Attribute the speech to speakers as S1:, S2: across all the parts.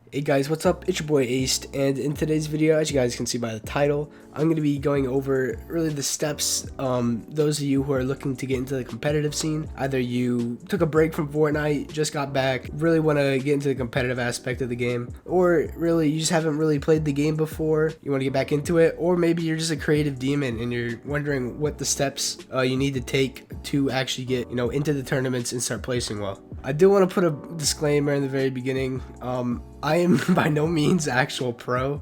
S1: Hey guys, what's up? It's your boy Aced, and in today's video, as you guys can see by the title, I'm going to be going over really the steps, those of you who are looking to get into the competitive scene. Either you took a break from Fortnite, just got back, really want to get into the competitive aspect of the game, or really you just haven't really played the game before, you want to get back into it, or maybe you're just a creative demon and you're wondering what the steps you need to take to actually get, into the tournaments and start placing well. I do want to put a disclaimer in the very beginning. I am by no means actual pro.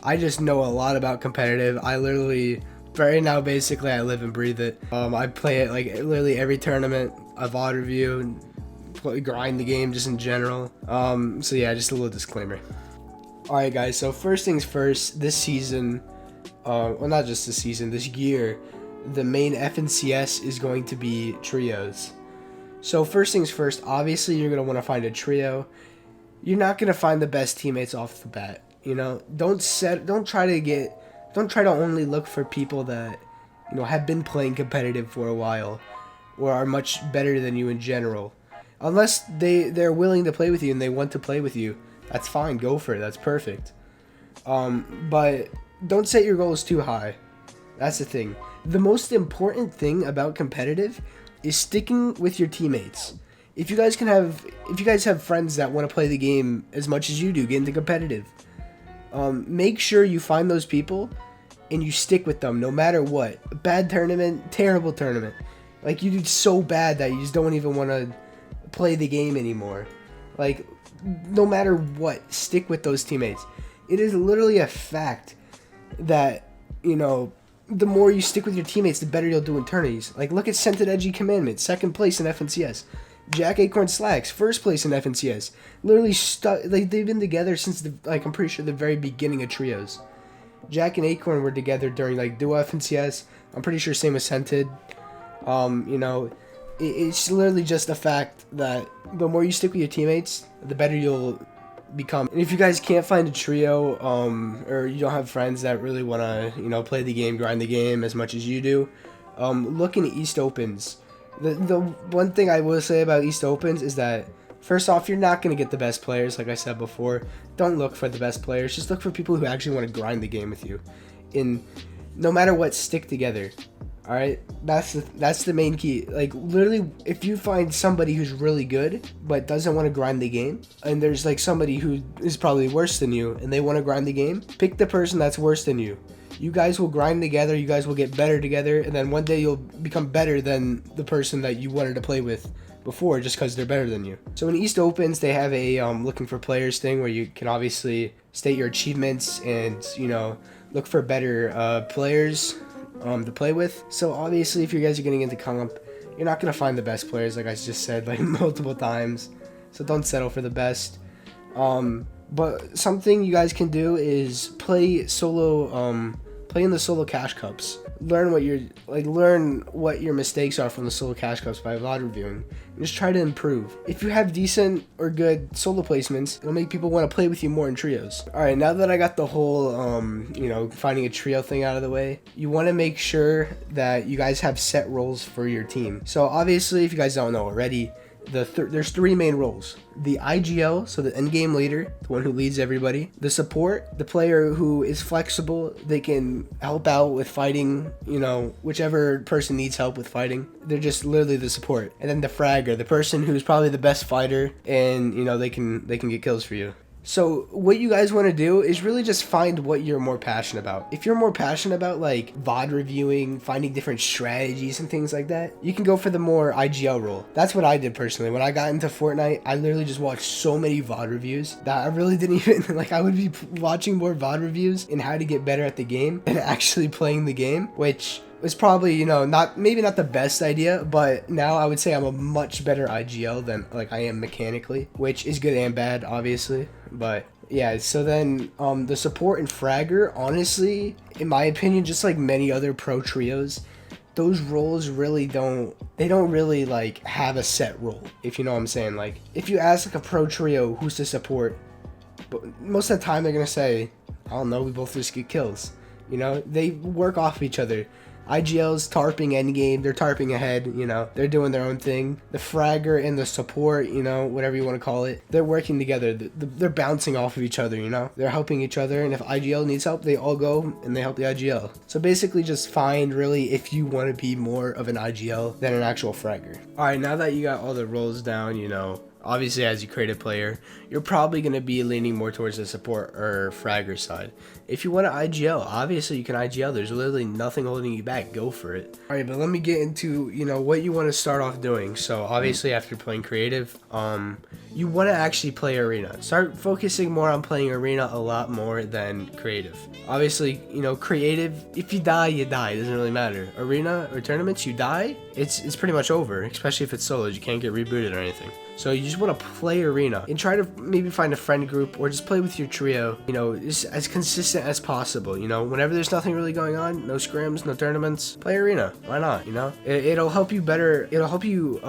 S1: I just know a lot about competitive. I literally, right now, basically, I live and breathe it. I play it like literally every tournament. I VOD review and grind the game just in general. So yeah, just a little disclaimer. Alright guys, so first things first, this season, well not just this season, this year, the main FNCS is going to be trios. So first things first, obviously you're going to want to find a trio. You're not going to find the best teammates off the bat. Don't try to only look for people that, have been playing competitive for a while or are much better than you in general. Unless they're willing to play with you and they want to play with you. That's fine, go for it. That's perfect. But don't set your goals too high. That's the thing. The most important thing about competitive is sticking with your teammates. If you guys have friends that want to play the game as much as you do, get into competitive, make sure you find those people and you stick with them no matter what. Bad tournament, terrible tournament. Like you do so bad that you just don't even want to play the game anymore. Like no matter what, stick with those teammates. It is literally a fact that, the more you stick with your teammates, the better you'll do in tourneys. Like, look at Scented Edgy Commandment, 2nd place in FNCS. Jack Acorn Slacks, 1st place in FNCS. Literally stuck, like, they've been together since, I'm pretty sure the very beginning of trios. Jack and Acorn were together during, duo FNCS. I'm pretty sure same with Scented. It's literally just a fact that the more you stick with your teammates, the better you'll become. And if you guys can't find a trio, or you don't have friends that really want to, play the game, grind the game as much as you do, look into East Opens. The one thing I will say about East Opens is that, first off, you're not going to get the best players, like I said before. Don't look for the best players. Just look for people who actually want to grind the game with you. And no matter what, stick together. Alright, that's the main key. Like, literally, if you find somebody who's really good but doesn't want to grind the game, and there's somebody who is probably worse than you and they want to grind the game, pick the person that's worse than you. You guys will grind together, you guys will get better together, and then one day you'll become better than the person that you wanted to play with before just because they're better than you. So in East Opens, they have a looking for players thing where you can obviously state your achievements and, look for better players to play with. So obviously, if you guys are getting into comp, you're not gonna find the best players, like I just said multiple times. So don't settle for the best. But something you guys can do is play solo. Play in the solo cash cups. Learn what your mistakes are from the solo cash cups by VOD reviewing. And just try to improve. If you have decent or good solo placements, it'll make people want to play with you more in trios. Alright, now that I got the whole, finding a trio thing out of the way, you want to make sure that you guys have set roles for your team. So obviously, if you guys don't know already, there's 3 main roles. The IGL, so the endgame leader, the one who leads everybody. The support, the player who is flexible, they can help out with fighting, whichever person needs help with fighting. They're just literally the support. And then the fragger, the person who's probably the best fighter, and they can get kills for you. So what you guys want to do is really just find what you're more passionate about. If you're more passionate about VOD reviewing, finding different strategies and things like that, you can go for the more IGL role. That's what I did personally. When I got into Fortnite, I literally just watched so many VOD reviews that I really didn't even, I would be watching more VOD reviews and how to get better at the game than actually playing the game, which was probably, maybe not the best idea, but now I would say I'm a much better IGL than I am mechanically, which is good and bad, obviously. But yeah, so then the support and fragger, honestly, in my opinion, just like many other pro trios, those roles really don't really have a set role, if you know what I'm saying. If you ask a pro trio who's to support, but most of the time they're gonna say, I don't know, we both just get kills. They work off each other. IGL's tarping endgame, they're tarping ahead, you know, they're doing their own thing. The fragger and the support, you know, whatever you want to call it, they're working together. They're bouncing off of each other, you know, they're helping each other, and if IGL needs help, they all go and they help the IGL. So basically just find really if you want to be more of an IGL than an actual fragger. Alright, now that you got all the roles down, you know, obviously as you create a player, you're probably going to be leaning more towards the support or fragger side. If you want to IGL, obviously you can IGL. There's literally nothing holding you back. Go for it. Alright, but let me get into, you know, what you want to start off doing. So obviously after playing creative, you want to actually play arena. Start focusing more on playing arena a lot more than creative. Obviously, you know, creative, if you die, you die. It doesn't really matter. Arena or tournaments, you die, it's pretty much over, especially if it's solos. You can't get rebooted or anything. So you just want to play arena and try to maybe find a friend group or just play with your trio, you know, just as consistent as possible. You know, whenever there's nothing really going on, no scrims, no tournaments, play arena. Why not? You know, it'll help you better. It'll help you,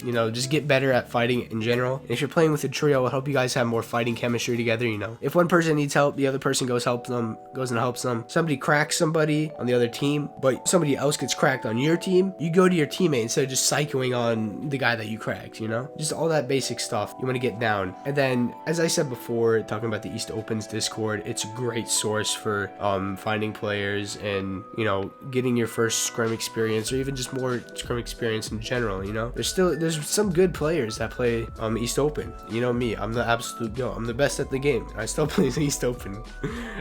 S1: you know, just get better at fighting in general. And if you're playing with a trio, it'll help you guys have more fighting chemistry together. You know, if one person needs help, the other person goes and helps them. Somebody cracks somebody on the other team, but somebody else gets cracked on your team, you go to your teammate instead of just psychoing on the guy that you cracked, you know? Just all that basic stuff you want to get down. And then, as I said before, talking about the East Opens Discord, it's a great source for finding players and, you know, getting your first scrim experience or even just more scrim experience in general, you know? There's some good players that play East Open. You know me, I'm the absolute go. I'm the best at the game. I still play the East Open.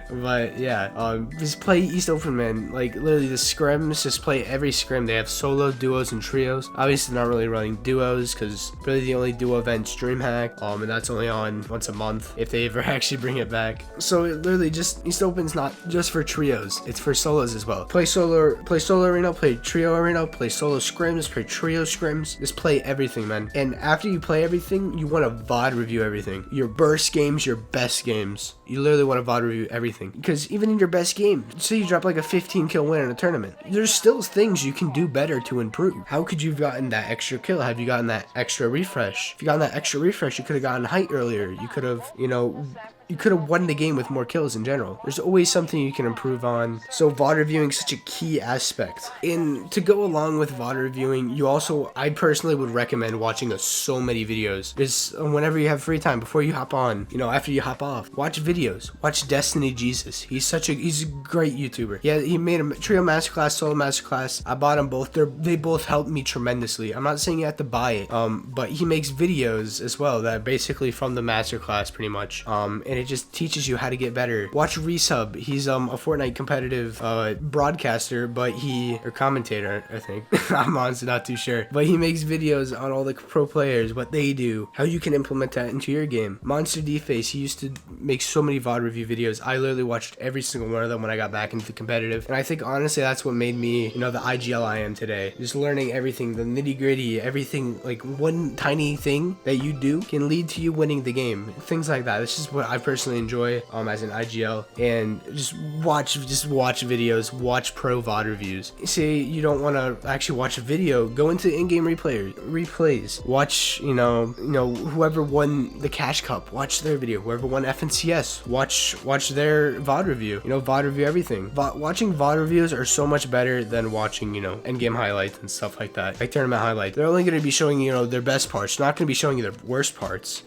S1: But yeah, just play East Open, man. Like literally the scrims, just play every scrim. They have solo, duos, and trios. Obviously not really running duos because really the only duo event's DreamHack, and that's only on once a month if they ever actually bring it back. So it literally just East Open's not just for trios, it's for solos as well. Play solo arena, play trio arena, play solo scrims, play trio scrims. Just play everything, man. And after you play everything, you want to VOD review everything. Your burst games, your best games. You literally want to VOD review everything. Because even in your best game, say you drop like a 15 kill win in a tournament, there's still things you can do better to improve. How could you have gotten that extra kill? Have you gotten that extra refresh? If you got that extra refresh, you could have gotten height earlier. You could have, you know, you could have won the game with more kills in general. There's always something you can improve on. So VOD reviewing is such a key aspect. And to go along with VOD reviewing, I personally would recommend watching so many videos. Just whenever you have free time, before you hop on, you know, after you hop off, watch videos. Watch Destiny Jesus. He's a great YouTuber. Yeah, he made a trio masterclass, solo masterclass. I bought them both. They both helped me tremendously. I'm not saying you have to buy it, but he makes videos as well that are basically from the masterclass pretty much. And it just teaches you how to get better. Watch Resub. He's a Fortnite competitive broadcaster, or commentator, I think. I'm honestly not too sure. But he makes videos on all the pro players, what they do, how you can implement that into your game. Monster D-Face, he used to make so many VOD review videos. I literally watched every single one of them when I got back into the competitive. And I think honestly that's what made me, you know, the IGL I am today. Just learning everything, the nitty gritty, everything, like one tiny thing that you do can lead to you winning the game. Things like that. This is what I personally enjoy as an IGL, and just watch videos, watch pro VOD reviews. Say you don't want to actually watch a video, go into in-game replays. Watch, you know whoever won the Cash Cup, watch their video. Whoever won FNCS, watch their VOD review. You know, VOD review everything. Watching VOD reviews are so much better than watching, you know, endgame highlights and stuff like that, like tournament highlights. They're only going to be showing you, you know, their best parts. They're not going to be showing you their worst parts.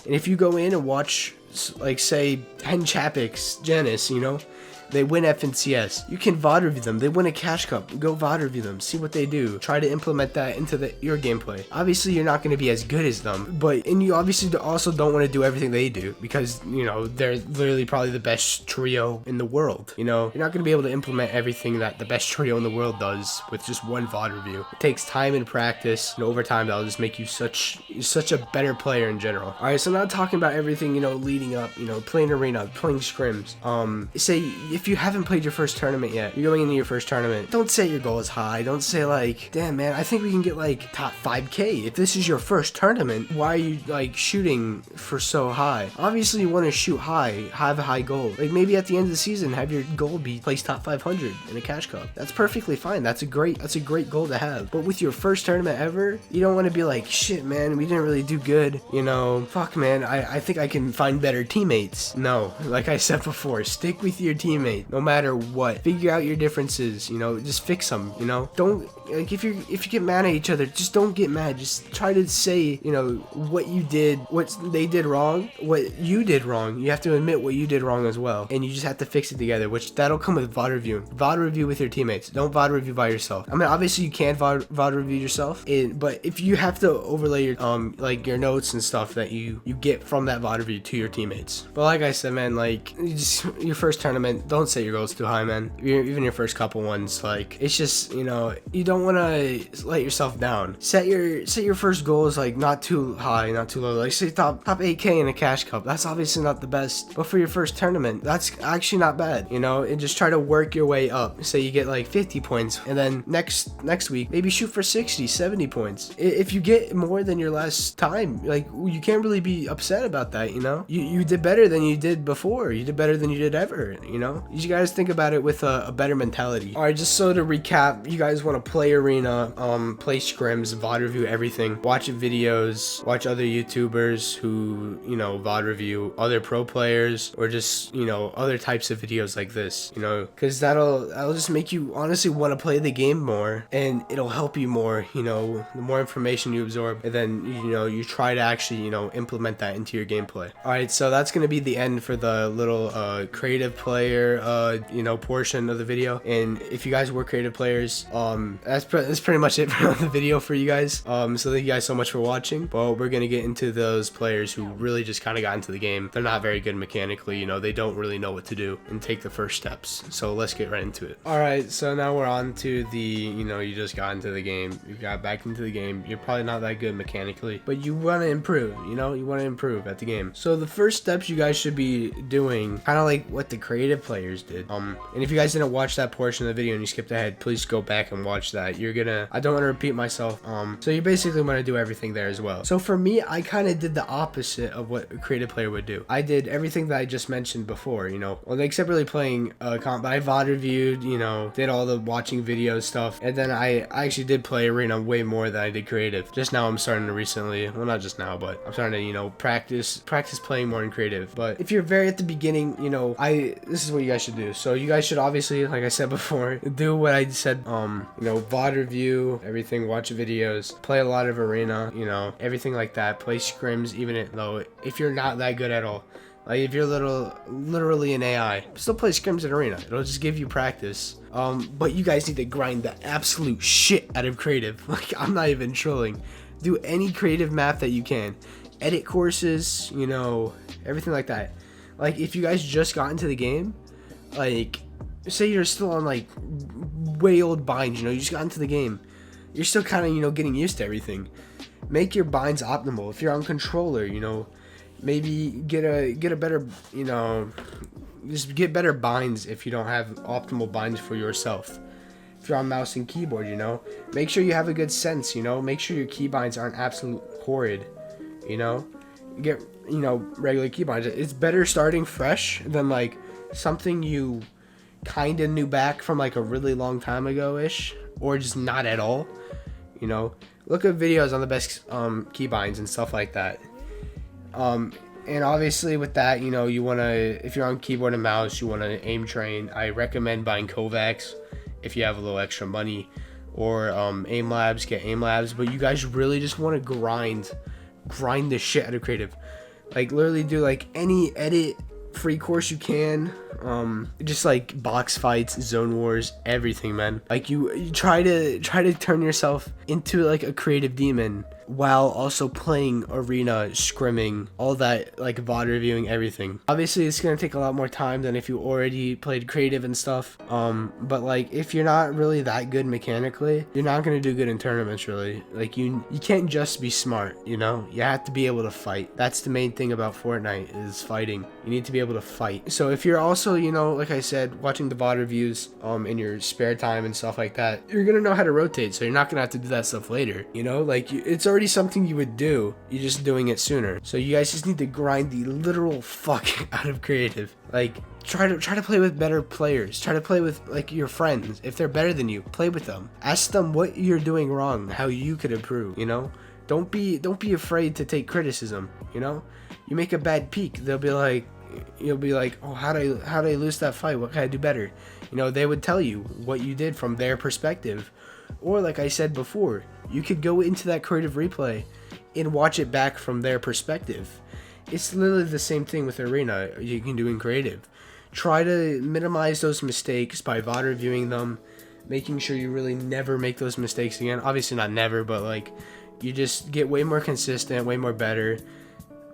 S1: And if you go in and watch, like, say, Hen Chapik's Janice, you know, they win FNCS. You can VOD review them. They win a Cash Cup. Go VOD review them. See what they do. Try to implement that into your gameplay. Obviously, you're not going to be as good as them, and you obviously also don't want to do everything they do because, you know, they're literally probably the best trio in the world. You know, you're not going to be able to implement everything that the best trio in the world does with just one VOD review. It takes time and practice, and over time, that'll just make you such a better player in general. All right, so now talking about everything, you know, leading up, you know, playing arena, playing scrims. Say if you haven't played your first tournament yet, you're going into your first tournament, don't set your goal as high. Don't say like, damn man, I think we can get like top 5k. If this is your first tournament, why are you like shooting for so high? Obviously you want to shoot high, have a high goal. Like maybe at the end of the season, have your goal be place top 500 in a Cash Cup. That's perfectly fine. That's a great goal to have. But with your first tournament ever, you don't want to be like, shit man, we didn't really do good. You know, fuck man, I think I can find better teammates. No, like I said before, stick with your teammates. teammate, no matter what. Figure out your differences, you know, just fix them, you know. Don't, like, if you get mad at each other, just don't get mad. Just try to say, you know, what you did, what they did wrong, what you did wrong. You have to admit what you did wrong as well, and you just have to fix it together, which that'll come with VOD reviewing. VOD review with your teammates. Don't VOD review by yourself. I mean, obviously you can VOD review yourself, but if you have to overlay your like your notes and stuff that you get from that VOD review to your teammates. But like I said, man, like, just your first tournament, don't set your goals too high, man. Even your first couple ones, like, it's just, you know, you don't want to let yourself down. Set your first goals like not too high, not too low. Like, say top 8K in a cash cup. That's obviously not the best, but for your first tournament, that's actually not bad, you know. And just try to work your way up. Say you get like 50 points, and then next week maybe shoot for 60, 70 points. If you get more than your last time, like, you can't really be upset about that, you know. You did better than you did before. You did better than you did ever, you know. You guys think about it with a better mentality. All right, just so to recap, you guys want to play arena, play scrims, VOD review everything, watch videos, watch other YouTubers who, you know, VOD review other pro players, or just, you know, other types of videos like this, you know, because that'll just make you honestly want to play the game more, and it'll help you more, you know, the more information you absorb, and then, you know, you try to actually, you know, implement that into your gameplay. All right, so that's gonna be the end for the little creative player you know, portion of the video. And if you guys were creative players, that's pretty much it for the video for you guys. So thank you guys so much for watching. But we're gonna get into those players who really just kind of got into the game. They're not very good mechanically, you know, they don't really know what to do and take the first steps. So let's get right into it. All right, so now we're on to the, you know, you just got into the game, you got back into the game, you're probably not that good mechanically, but you want to improve, you know, you want to improve at the game. So the first steps you guys should be doing, kind of like what the creative players did. And if you guys didn't watch that portion of the video and you skipped ahead, please go back and watch that. I don't want to repeat myself. So you basically want to do everything there as well. So for me, I kind of did the opposite of what a creative player would do. I did everything that I just mentioned before, you know, well, except really playing comp, but I VOD reviewed, you know, did all the watching video stuff, and then I actually did play arena way more than I did creative. Just now I'm starting to recently, well, not just now, but I'm starting to, you know, practice playing more in creative. But if you're very at the beginning, you know, this is what you guys should do. So you guys should obviously, like I said before, do what I said, you know, VOD review everything, watch videos, play a lot of arena, you know, everything like that. Play scrims, even though if you're not that good at all. Like, if you're literally an AI, still play scrims in arena. It'll just give you practice. But you guys need to grind the absolute shit out of creative. Like, I'm not even trolling. Do any creative map that you can. Edit courses, you know, everything like that. Like, if you guys just got into the game, like, say you're still on, like, way old binds, you know, you just got into the game. You're still kind of, you know, getting used to everything. Make your binds optimal. If you're on controller, you know, maybe get a better, you know, just get better binds if you don't have optimal binds for yourself. If you're on mouse and keyboard, you know, make sure you have a good sense, you know, make sure your key binds aren't absolute horrid, you know, get, you know, regular key binds. It's better starting fresh than like something you kind of knew back from like a really long time ago-ish, or just not at all, you know. Look at videos on the best key binds and stuff like that. And obviously with that, you know, you want to, if you're on keyboard and mouse, you want to aim train. I recommend buying Kovacs if you have a little extra money, or aim labs, get aim labs. But you guys really just want to grind the shit out of creative. Like, literally do like any edit free course you can, just like box fights, zone wars, everything, man. Like, you try to turn yourself into like a creative demon while also playing arena, scrimming, all that, like VOD reviewing, everything. Obviously it's gonna take a lot more time than if you already played creative and stuff, but like, if you're not really that good mechanically, you're not gonna do good in tournaments, really. Like, you can't just be smart, you know, you have to be able to fight. That's the main thing about Fortnite, is fighting. You need to be able to fight. So if you're also, you know, like I said, watching the VOD reviews in your spare time and stuff like that, you're gonna know how to rotate, so you're not gonna have to do that stuff later, you know. Like, it's already something you would do, you're just doing it sooner. So you guys just need to grind the literal fuck out of creative. Like, try to play with better players. Try to play with like your friends. If they're better than you, play with them. Ask them what you're doing wrong, how you could improve, you know. Don't be afraid to take criticism, you know. You make a bad peak, they'll be like, you'll be like, oh, how did I lose that fight? What can I do better? You know, they would tell you what you did from their perspective. Or like I said before, you could go into that creative replay and watch it back from their perspective. It's literally the same thing with Arena you can do in creative. Try to minimize those mistakes by VOD reviewing them, making sure you really never make those mistakes again. Obviously not never, but like you just get way more consistent, way more better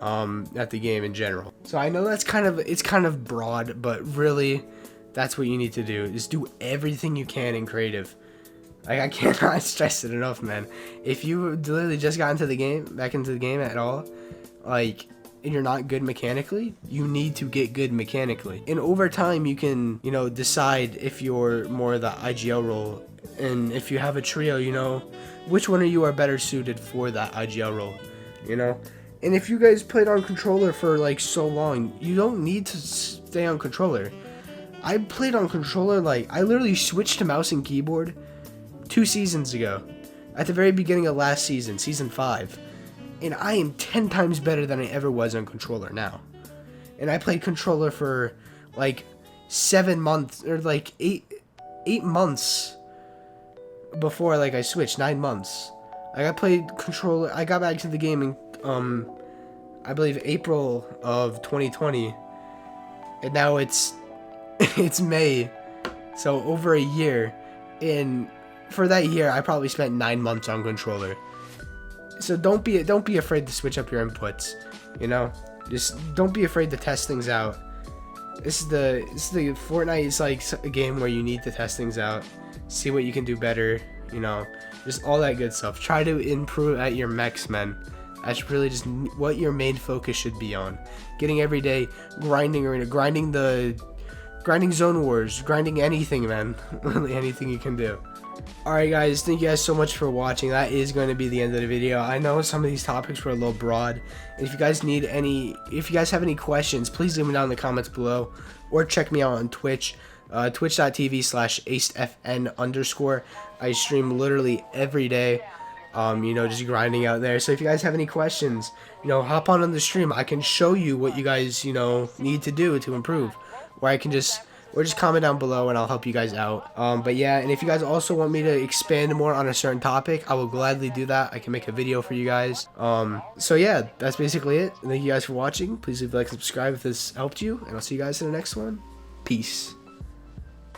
S1: at the game in general. So I know it's kind of broad, but really that's what you need to do, is do everything you can in creative. Like, I cannot stress it enough, man. If you literally just got back into the game at all, like, and you're not good mechanically, you need to get good mechanically. And over time, you can, you know, decide if you're more the IGL role. And if you have a trio, you know, which one of you are better suited for that IGL role, you know? And if you guys played on controller for, like, so long, you don't need to stay on controller. I played on controller, like, I literally switched to mouse and keyboard 2 seasons ago, at the very beginning of last season, season 5, and I am 10 times better than I ever was on controller now. And I played controller for like 7 months, or like 8 months before like I switched. 9 months. Like, I played controller. I got back to the game in I believe April of 2020, and now it's May, so over a year. And for that year, I probably spent 9 months on controller. So don't be afraid to switch up your inputs. You know, just don't be afraid to test things out. This is the Fortnite is like a game where you need to test things out, see what you can do better. You know, just all that good stuff. Try to improve at your mechs, man. That's really just what your main focus should be on. Getting every day, grinding arena, grinding zone wars, grinding anything, man. Really anything you can do. Alright guys, thank you guys so much for watching. That is going to be the end of the video. I know some of these topics were a little broad. If you guys have any questions, please leave them down in the comments below, or check me out on Twitch, twitch.tv/acefn_. I stream literally every day, you know, just grinding out there. So if you guys have any questions, you know, hop on the stream. I can show you what you guys, you know, need to do to improve, or just comment down below and I'll help you guys out. But yeah, and if you guys also want me to expand more on a certain topic, I will gladly do that. I can make a video for you guys. So yeah, that's basically it. Thank you guys for watching. Please leave a like and subscribe if this helped you, and I'll see you guys in the next one. Peace.